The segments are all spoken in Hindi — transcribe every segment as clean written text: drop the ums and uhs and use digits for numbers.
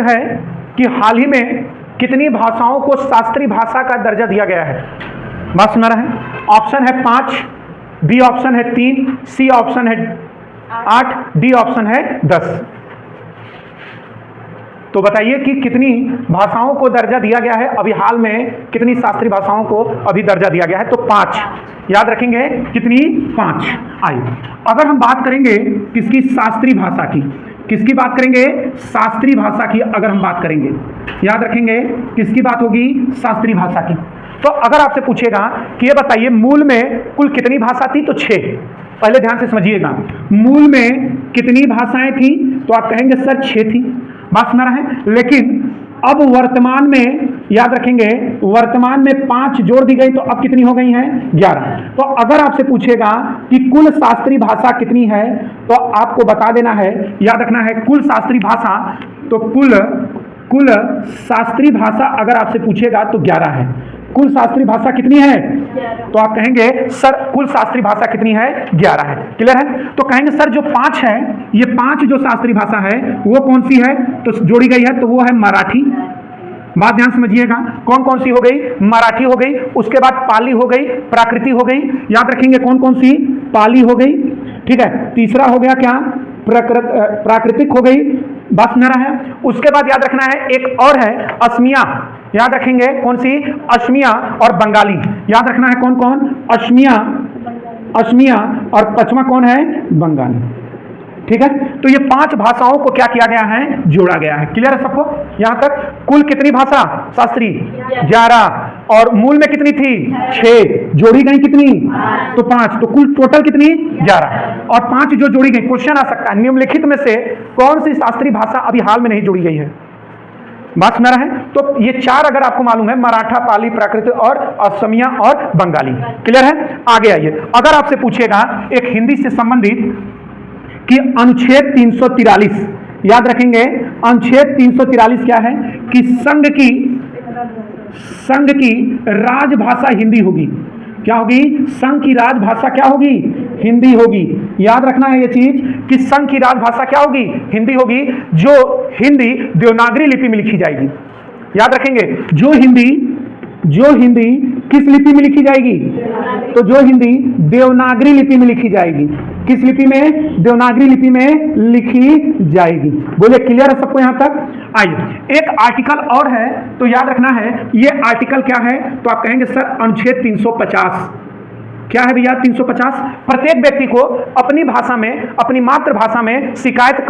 है कि हाल ही में कितनी भाषाओं को शास्त्रीय भाषा का दर्जा दिया गया है? बात सुना रहे हैं? ऑप्शन है 5, बी ऑप्शन है 3, सी ऑप्शन है 8, डी ऑप्शन है 10। तो बताइए कि कितनी भाषाओं को दर्जा दिया गया है अभी हाल में, कितनी शास्त्रीय भाषाओं को अभी दर्जा दिया गया है? तो 5, याद रखेंगे कितनी? 5। आइए अगर हम बात करेंगे किसकी? शास्त्रीय भाषा की। किसकी बात करेंगे? शास्त्रीय भाषा की अगर हम बात करेंगे, याद रखेंगे किसकी बात होगी? शास्त्रीय भाषा की। तो अगर आपसे पूछेगा कि ये बताइए मूल में कुल कितनी भाषा थी, तो 6। पहले ध्यान से समझिएगा, मूल में कितनी भाषाएं थी? तो आप कहेंगे सर 6 थी। बात सुना रहे हैं? लेकिन अब वर्तमान में, याद रखेंगे, वर्तमान में 5 जोड़ दी गई तो अब कितनी हो गई हैं? 11। तो अगर आपसे पूछेगा कि कुल शास्त्रीय भाषा कितनी है, तो आपको बता देना है, याद रखना है कुल शास्त्रीय भाषा। तो कुल शास्त्रीय भाषा अगर आपसे पूछेगा तो 11 है। कुल शास्त्रीय भाषा कितनी है? तो आप कहेंगे सर कुल शास्त्रीय भाषा कितनी है? 11 है। क्लियर है? तो कहेंगे सर जो 5 है, ये 5 जो शास्त्रीय भाषा है वो कौन सी है? तो जोड़ी गई है, तो वो है मराठी। बात ध्यान समझिएगा, कौन कौन सी हो गई? मराठी हो गई, उसके बाद पाली हो गई, प्राकृति हो गई। याद रखेंगे कौन कौन सी? पाली हो गई, ठीक है। तीसरा हो गया क्या? प्राकृतिक हो गई। बात सुना रहा है? उसके बाद याद रखना है एक और है असमिया। याद रखेंगे कौन सी? असमिया और बंगाली। याद रखना है कौन कौन? असमिया और 5वां कौन है? बंगाली। ठीक है, तो ये 5 भाषाओं को क्या किया गया है? जोड़ा गया है। क्लियर है सबको? यहां तक कुल कितनी भाषा शास्त्रीय? 11। और मूल में कितनी थी? 6। जोड़ी गई कितनी? तो 5। तो कुल टोटल कितनी? 11। और 5 जो जोड़ी गई, क्वेश्चन आ सकता है निम्नलिखित में से कौन सी शास्त्रीय भाषा अभी हाल में नहीं जोड़ी गई है? बात सुना रहे हैं? तो ये 4 अगर आपको मालूम है, मराठा, पाली, प्राकृतिक और असमिया और बंगाली। क्लियर है? आगे आइए, अगर आपसे पूछेगा एक हिंदी से संबंधित कि अनुच्छेद 343, याद रखेंगे अनुच्छेद 343 क्या है? कि संघ की राजभाषा हिंदी होगी। क्या होगी? संघ की राजभाषा क्या होगी? हिंदी होगी। याद रखना है ये चीज कि संघ की राजभाषा क्या होगी? हिंदी होगी। जो हिंदी देवनागरी लिपि में लिखी जाएगी। याद रखेंगे जो हिंदी किस लिपि में लिखी जाएगी? तो जो हिंदी देवनागरी लिपि में लिखी जाएगी। किस लिपि में? देवनागरी लिपि में लिखी जाएगी। बोले क्लियर है सबको यहां तक? आइए एक आर्टिकल और है, तो याद रखना है ये आर्टिकल क्या है? तो आप कहेंगे सर अनुच्छेद 350। क्या है भैया? 350 प्रत्येक व्यक्ति को अपनी भाषा में, अपनी मातृभाषा में शिकायत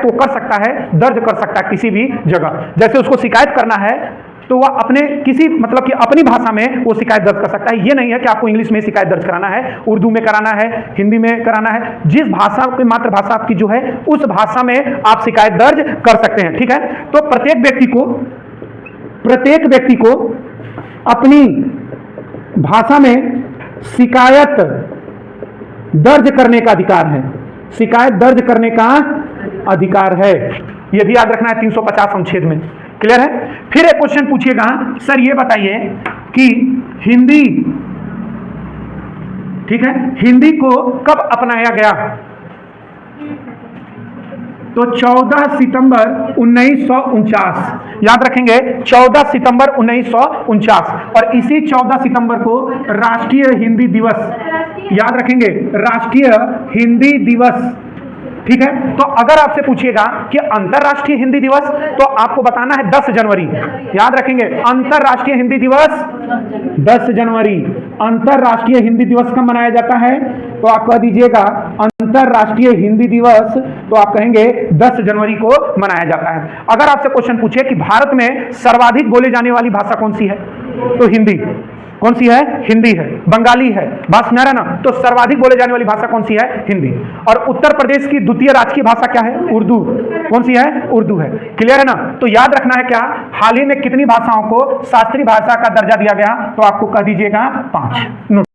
वो कर सकता है, दर्ज कर सकता है किसी भी जगह। जैसे उसको शिकायत करना है तो वह अपने किसी कि अपनी भाषा में वो शिकायत दर्ज कर सकता है। ये नहीं है कि आपको इंग्लिश में शिकायत दर्ज कराना है, उर्दू में कराना है, हिंदी में कराना है। जिस भाषा की मातृभाषा आपकी जो है उस भाषा में आप शिकायत दर्ज कर सकते हैं। ठीक है, तो प्रत्येक व्यक्ति को अपनी भाषा में शिकायत दर्ज करने का अधिकार है। शिकायत दर्ज करने का अधिकार है, यह भी याद रखना है 350 अनुच्छेद में। क्लियर है? फिर एक क्वेश्चन पूछिएगा, सर ये बताइए कि हिंदी, ठीक है, हिंदी को कब अपनाया गया? तो 14 सितंबर 1949। याद रखेंगे 14 सितंबर 1949। और इसी 14 सितंबर को राष्ट्रीय हिंदी दिवस, याद रखेंगे राष्ट्रीय हिंदी दिवस। ठीक है, तो अगर आपसे पूछिएगा कि अंतरराष्ट्रीय हिंदी दिवस, तो आपको बताना है 10 जनवरी। याद रखेंगे अंतरराष्ट्रीय हिंदी दिवस 10 जनवरी। अंतरराष्ट्रीय हिंदी दिवस कब मनाया जाता है? तो आप कह दीजिएगा अंतरराष्ट्रीय हिंदी दिवस, तो आप कहेंगे 10 जनवरी को मनाया जाता है। अगर आपसे क्वेश्चन पूछे कि भारत में सर्वाधिक बोले जाने वाली भाषा कौन सी है? तो हिंदी। कौन सी है? हिंदी है। बंगाली है। बात सुना रहा ना? तो सर्वाधिक बोले जाने वाली भाषा कौन सी है? हिंदी। और उत्तर प्रदेश की द्वितीय राजकीय भाषा क्या है? उर्दू। कौन सी है? उर्दू है। क्लियर है ना? तो याद रखना है क्या, हाल ही में कितनी भाषाओं को शास्त्रीय भाषा का दर्जा दिया गया? तो आपको कह दीजिएगा 5।